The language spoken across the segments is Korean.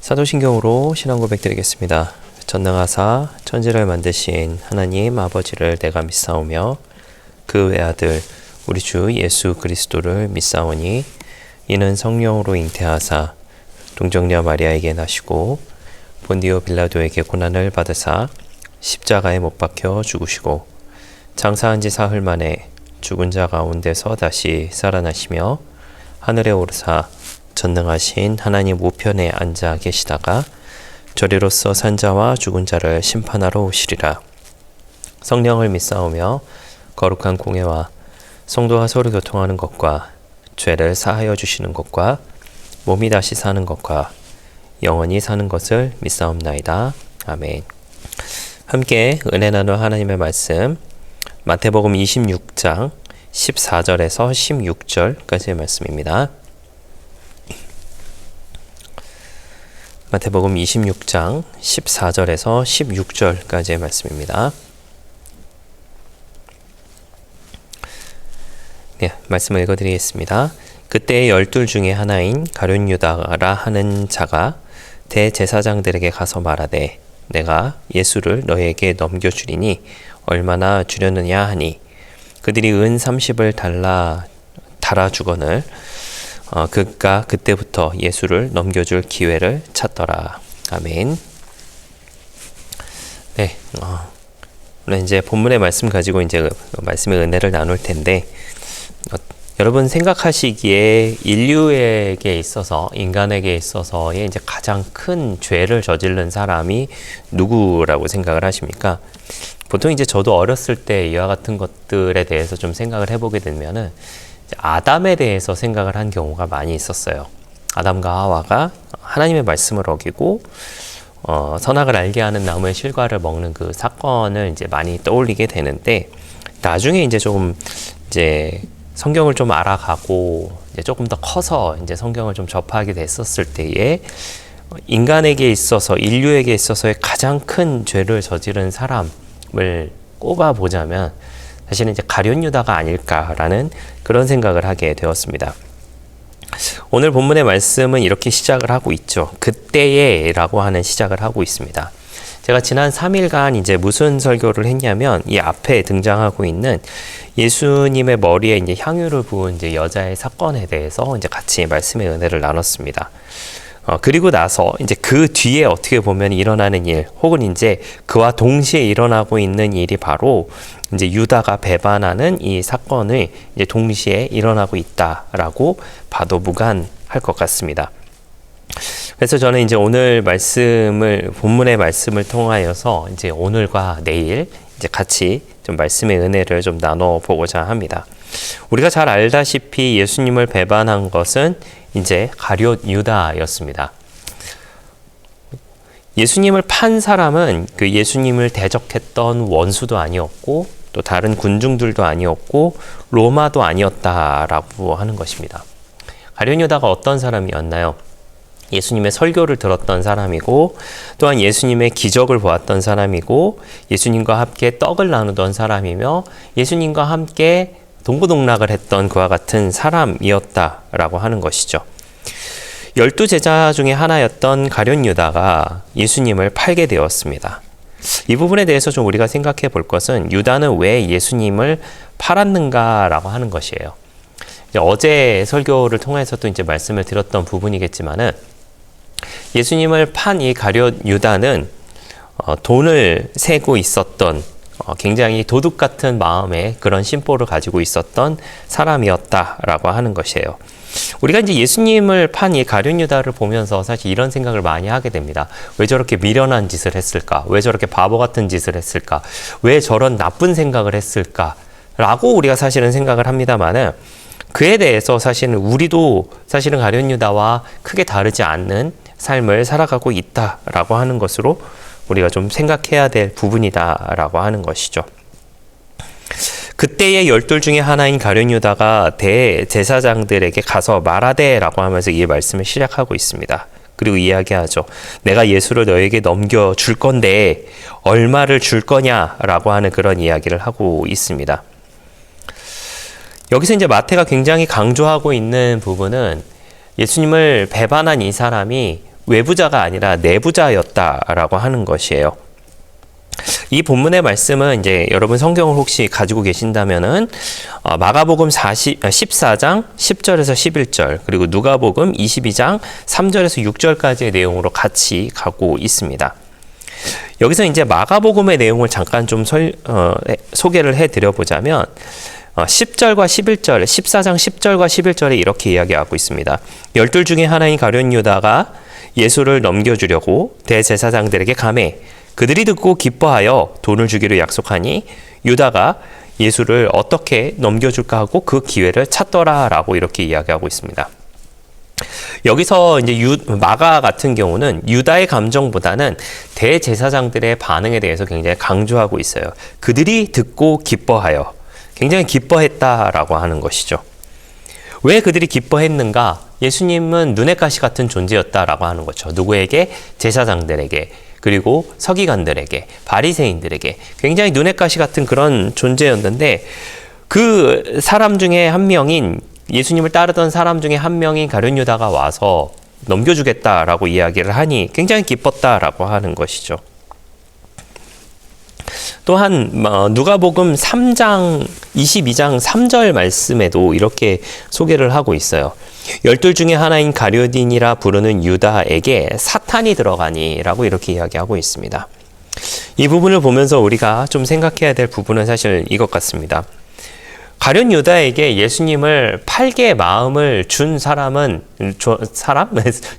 사도신경으로 신앙 고백 드리겠습니다. 전능하사 천지를 만드신 하나님 아버지를 내가 믿사오며 그 외아들 우리 주 예수 그리스도를 믿사오니 이는 성령으로 잉태하사 동정녀 마리아에게 나시고 본디오 빌라도에게 고난을 받으사 십자가에 못 박혀 죽으시고 장사한 지 사흘 만에 죽은 자 가운데서 다시 살아나시며 하늘에 오르사 전능하신 하나님 우편에 앉아 계시다가 저리로서 산 자와 죽은 자를 심판하러 오시리라. 성령을 믿사오며 거룩한 공예와 성도와 서로 교통하는 것과 죄를 사하여 주시는 것과 몸이 다시 사는 것과 영원히 사는 것을 믿사옵나이다. 아멘. 함께 은혜 나눌 하나님의 말씀 마태복음 26장 14절에서 16절까지의 말씀입니다. 마태복음 26장 14절에서 16절까지의 말씀입니다. 네, 말씀을 읽어드리겠습니다. 그때 12 중에 하나인 가룟 유다라 하는 자가 대제사장들에게 가서 말하되 내가 예수를 너희에게 넘겨주리니 얼마나 주려느냐 하니 그들이 은 30을 달아주거늘 그가 그때부터 예수를 넘겨줄 기회를 찾더라. 아멘. 네, 오늘 이제 본문의 말씀 가지고 이제 말씀의 은혜를 나눌 텐데, 여러분 생각하시기에 인류에게 있어서, 인간에게 있어서의 이제 가장 큰 죄를 저지른 사람이 누구라고 생각을 하십니까? 보통 이제 저도 어렸을 때 이와 같은 것들에 대해서 좀 생각을 해보게 되면은 아담에 대해서 생각을 한 경우가 많이 있었어요. 아담과 하와가 하나님의 말씀을 어기고 선악을 알게 하는 나무의 실과를 먹는 그 사건을 이제 많이 떠올리게 되는데, 나중에 이제 조금 이제 성경을 좀 알아가고 이제 조금 더 커서 이제 성경을 좀 접하게 됐었을 때에 인간에게 있어서, 인류에게 있어서의 가장 큰 죄를 저지른 사람을 꼽아 보자면 사실은 이제 가룟 유다가 아닐까라는 그런 생각을 하게 되었습니다. 오늘 본문의 말씀은 이렇게 시작을 하고 있죠. 그때에 라고 하는 시작을 하고 있습니다. 제가 지난 3일간 이제 무슨 설교를 했냐면, 이 앞에 등장하고 있는 예수님의 머리에 이제 향유를 부은 이제 여자의 사건에 대해서 이제 같이 말씀의 은혜를 나눴습니다. 그리고 나서 이제 그 뒤에 어떻게 보면 일어나는 일, 혹은 이제 그와 동시에 일어나고 있는 일이 바로 이제 유다가 배반하는 이 사건이 이제 동시에 일어나고 있다라고 봐도 무관할 것 같습니다. 그래서 저는 이제 오늘 본문의 말씀을 통하여서 이제 오늘과 내일 이제 같이 좀 말씀의 은혜를 좀 나눠보고자 합니다. 우리가 잘 알다시피 예수님을 배반한 것은 이제 가룟 유다였습니다. 예수님을 판 사람은 그 예수님을 대적했던 원수도 아니었고 또 다른 군중들도 아니었고 로마도 아니었다라고 하는 것입니다. 가룟 유다가 어떤 사람이었나요? 예수님의 설교를 들었던 사람이고, 또한 예수님의 기적을 보았던 사람이고, 예수님과 함께 떡을 나누던 사람이며, 예수님과 함께 동고동락을 했던 그와 같은 사람이었다라고 하는 것이죠. 12 제자 중에 하나였던 가룟 유다가 예수님을 팔게 되었습니다. 이 부분에 대해서 좀 우리가 생각해 볼 것은, 유다는 왜 예수님을 팔았는가라고 하는 것이에요. 어제 설교를 통해서도 이제 말씀을 드렸던 부분이겠지만은, 예수님을 판 이 가룟 유다는 돈을 세고 있었던 굉장히 도둑 같은 마음의 그런 심보를 가지고 있었던 사람이었다라고 하는 것이에요. 우리가 이제 예수님을 판 이 가룟 유다를 보면서 사실 이런 생각을 많이 하게 됩니다. 왜 저렇게 미련한 짓을 했을까? 왜 저렇게 바보 같은 짓을 했을까? 왜 저런 나쁜 생각을 했을까? 라고 우리가 사실은 생각을 합니다만은, 그에 대해서 사실은 우리도 사실은 가룟 유다와 크게 다르지 않는 삶을 살아가고 있다라고 하는 것으로 우리가 좀 생각해야 될 부분이다라고 하는 것이죠. 그때의 12 중에 하나인 가룟 유다가 대제사장들에게 가서 말하되라고 하면서 이 말씀을 시작하고 있습니다. 그리고 이야기하죠. 내가 예수를 너에게 넘겨줄 건데 얼마를 줄 거냐라고 하는 그런 이야기를 하고 있습니다. 여기서 이제 마태가 굉장히 강조하고 있는 부분은 예수님을 배반한 이 사람이 외부자가 아니라 내부자였다라고 하는 것이에요. 이 본문의 말씀은 이제 여러분 성경을 혹시 가지고 계신다면은 마가복음 14장 10절에서 11절 그리고 누가복음 22장 3절에서 6절까지의 내용으로 같이 가고 있습니다. 여기서 이제 마가복음의 내용을 잠깐 좀 소개를 해드려 보자면 10절과 11절, 14장 10절과 11절에 이렇게 이야기하고 있습니다. 12 중에 하나인 가룟 유다가 예수를 넘겨주려고 대제사장들에게 가매 그들이 듣고 기뻐하여 돈을 주기로 약속하니 유다가 예수를 어떻게 넘겨줄까 하고 그 기회를 찾더라라고 이렇게 이야기하고 있습니다. 여기서 이제 마가 같은 경우는 유다의 감정보다는 대제사장들의 반응에 대해서 굉장히 강조하고 있어요. 그들이 듣고 기뻐하여 굉장히 기뻐했다라고 하는 것이죠. 왜 그들이 기뻐했는가? 예수님은 눈의 가시 같은 존재였다라고 하는 거죠. 누구에게? 제사장들에게, 그리고 서기관들에게, 바리새인들에게 굉장히 눈의 가시 같은 그런 존재였는데 그 사람 중에 한 명인 예수님을 따르던 사람 중에 한 명인 가룟 유다가 와서 넘겨주겠다라고 이야기를 하니 굉장히 기뻤다라고 하는 것이죠. 또한 누가복음 3장 22장 3절 말씀에도 이렇게 소개를 하고 있어요. 12 중에 하나인 가룟이라 부르는 유다에게 사탄이 들어가니 라고 이렇게 이야기하고 있습니다. 이 부분을 보면서 우리가 좀 생각해야 될 부분은 사실 이것 같습니다. 가룟 유다에게 예수님을 팔게 마음을 준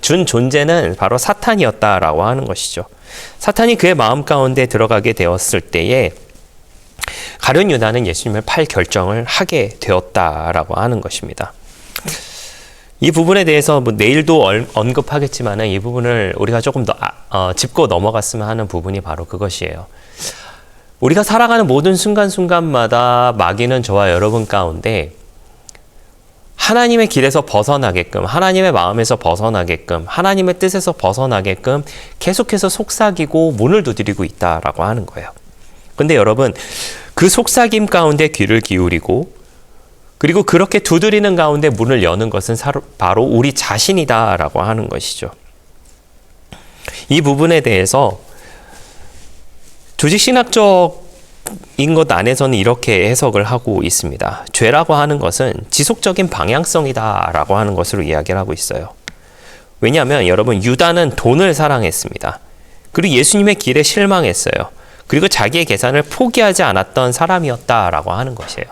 준 존재는 바로 사탄이었다라고 하는 것이죠. 사탄이 그의 마음 가운데 들어가게 되었을 때에 가룟 유다는 예수님을 팔 결정을 하게 되었다라고 하는 것입니다. 이 부분에 대해서 내일도 언급하겠지만 이 부분을 우리가 조금 더 짚고 넘어갔으면 하는 부분이 바로 그것이에요. 우리가 살아가는 모든 순간순간마다 마귀는 저와 여러분 가운데 하나님의 길에서 벗어나게끔, 하나님의 마음에서 벗어나게끔, 하나님의 뜻에서 벗어나게끔 계속해서 속삭이고 문을 두드리고 있다라고 하는 거예요. 근데 여러분, 그 속삭임 가운데 귀를 기울이고 그리고 그렇게 두드리는 가운데 문을 여는 것은 바로 우리 자신이다라고 하는 것이죠. 이 부분에 대해서 조직신학적인 것 안에서는 이렇게 해석을 하고 있습니다. 죄라고 하는 것은 지속적인 방향성이다라고 하는 것으로 이야기를 하고 있어요. 왜냐하면 여러분 유다는 돈을 사랑했습니다. 그리고 예수님의 길에 실망했어요. 그리고 자기의 계산을 포기하지 않았던 사람이었다라고 하는 것이에요.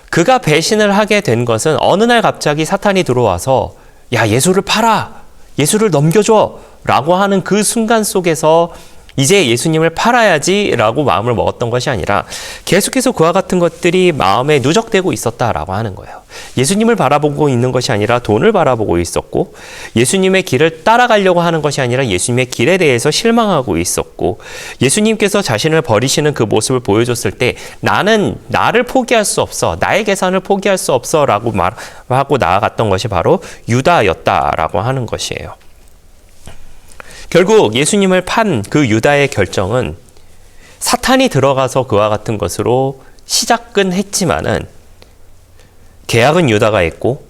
그가 배신을 하게 된 것은 어느 날 갑자기 사탄이 들어와서 야 예수를 팔아! 예수를 넘겨줘! 라고 하는 그 순간 속에서 이제 예수님을 팔아야지 라고 마음을 먹었던 것이 아니라 계속해서 그와 같은 것들이 마음에 누적되고 있었다라고 하는 거예요. 예수님을 바라보고 있는 것이 아니라 돈을 바라보고 있었고 예수님의 길을 따라가려고 하는 것이 아니라 예수님의 길에 대해서 실망하고 있었고 예수님께서 자신을 버리시는 그 모습을 보여줬을 때 나는 나를 포기할 수 없어. 나의 계산을 포기할 수 없어 라고 말하고 나아갔던 것이 바로 유다였다라고 하는 것이에요. 결국 예수님을 판 그 유다의 결정은 사탄이 들어가서 그와 같은 것으로 시작은 했지만은 계약은 유다가 했고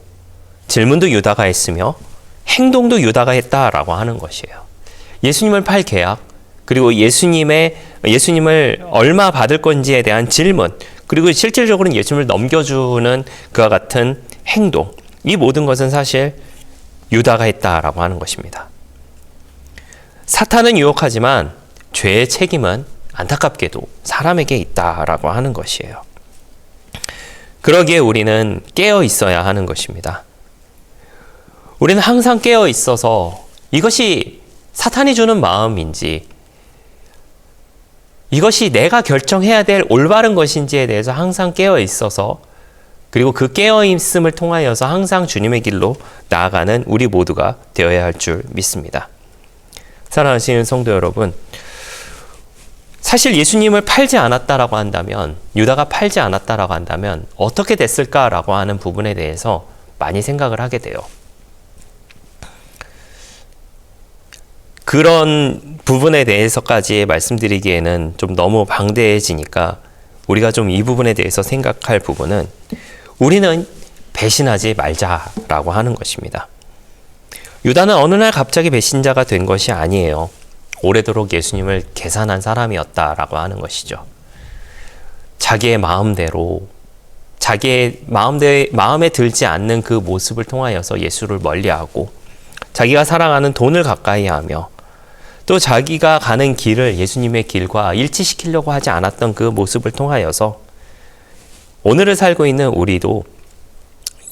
질문도 유다가 했으며 행동도 유다가 했다라고 하는 것이에요. 예수님을 팔 계약 그리고 예수님을 얼마 받을 건지에 대한 질문 그리고 실질적으로는 예수님을 넘겨주는 그와 같은 행동 이 모든 것은 사실 유다가 했다라고 하는 것입니다. 사탄은 유혹하지만 죄의 책임은 안타깝게도 사람에게 있다라고 하는 것이에요. 그러기에 우리는 깨어 있어야 하는 것입니다. 우리는 항상 깨어 있어서 이것이 사탄이 주는 마음인지 이것이 내가 결정해야 될 올바른 것인지에 대해서 항상 깨어 있어서 그리고 그 깨어 있음을 통하여서 항상 주님의 길로 나아가는 우리 모두가 되어야 할 줄 믿습니다. 사랑하시는 성도 여러분, 사실 예수님을 팔지 않았다라고 한다면, 유다가 팔지 않았다라고 한다면 어떻게 됐을까라고 하는 부분에 대해서 많이 생각을 하게 돼요. 그런 부분에 대해서까지 말씀드리기에는 좀 너무 방대해지니까 우리가 좀 이 부분에 대해서 생각할 부분은 우리는 배신하지 말자라고 하는 것입니다. 유다는 어느 날 갑자기 배신자가 된 것이 아니에요. 오래도록 예수님을 계산한 사람이었다라고 하는 것이죠. 자기의 마음대로, 자기의 마음에 들지 않는 그 모습을 통하여서 예수를 멀리하고, 자기가 사랑하는 돈을 가까이하며, 또 자기가 가는 길을 예수님의 길과 일치시키려고 하지 않았던 그 모습을 통하여서 오늘을 살고 있는 우리도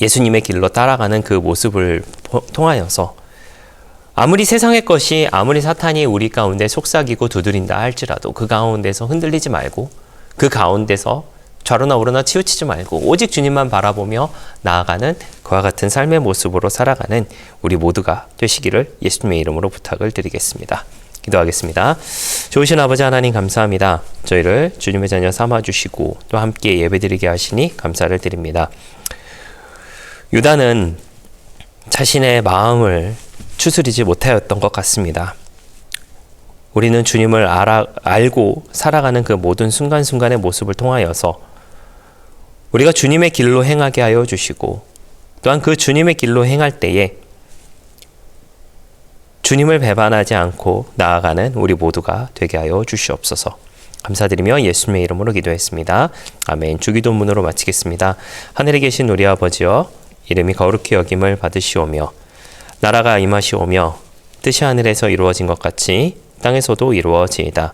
예수님의 길로 따라가는 그 모습을 통하여서 아무리 세상의 것이, 아무리 사탄이 우리 가운데 속삭이고 두드린다 할지라도 그 가운데서 흔들리지 말고, 그 가운데서 좌로나 우로나 치우치지 말고 오직 주님만 바라보며 나아가는 그와 같은 삶의 모습으로 살아가는 우리 모두가 되시기를 예수님의 이름으로 부탁을 드리겠습니다. 기도하겠습니다. 좋으신 아버지 하나님 감사합니다. 저희를 주님의 자녀 삼아주시고 또 함께 예배드리게 하시니 감사를 드립니다. 유다는 자신의 마음을 추스리지 못하였던 것 같습니다. 우리는 주님을 알고 살아가는 그 모든 순간순간의 모습을 통하여서 우리가 주님의 길로 행하게 하여 주시고, 또한 그 주님의 길로 행할 때에 주님을 배반하지 않고 나아가는 우리 모두가 되게 하여 주시옵소서. 감사드리며 예수님의 이름으로 기도했습니다. 아멘. 주기도문으로 마치겠습니다. 하늘에 계신 우리 아버지여, 이름이 거룩히 여김을 받으시오며 나라가 임하시오며 뜻이 하늘에서 이루어진 것 같이 땅에서도 이루어지이다.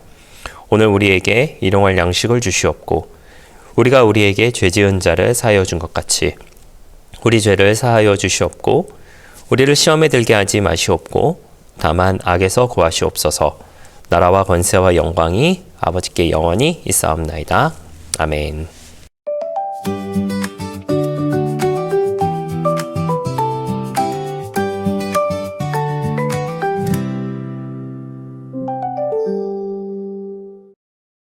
오늘 우리에게 일용할 양식을 주시옵고, 우리가 우리에게 죄 지은 자를 사하여 준 것 같이 우리 죄를 사하여 주시옵고, 우리를 시험에 들게 하지 마시옵고 다만 악에서 구하시옵소서. 나라와 권세와 영광이 아버지께 영원히 있사옵나이다. 아멘.